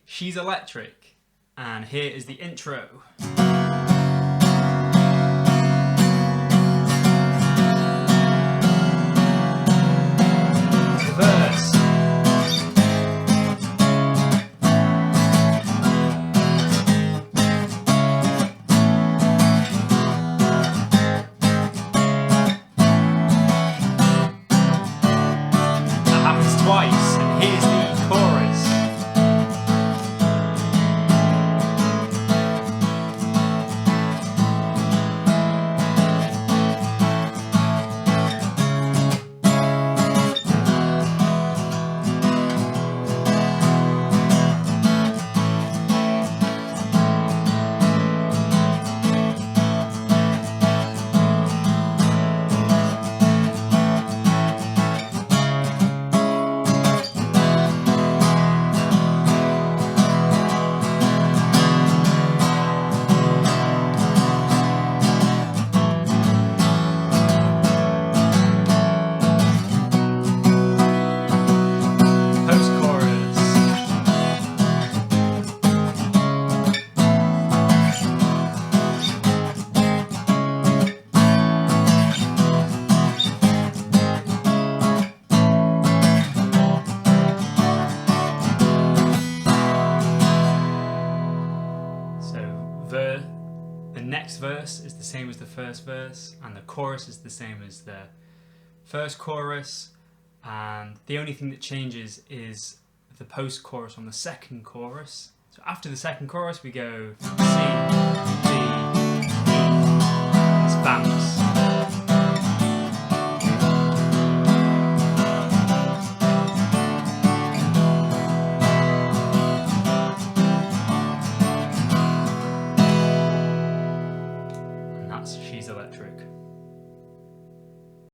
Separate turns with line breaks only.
She's Electric, and here is the intro. Verse. That happens twice, and here's the chorus. The next verse is the same as the first verse, and the chorus is the same as the first chorus, and the only thing that changes is the post-chorus on the second chorus. So after the second chorus we go C, D, E, it's bounce. She's Electric.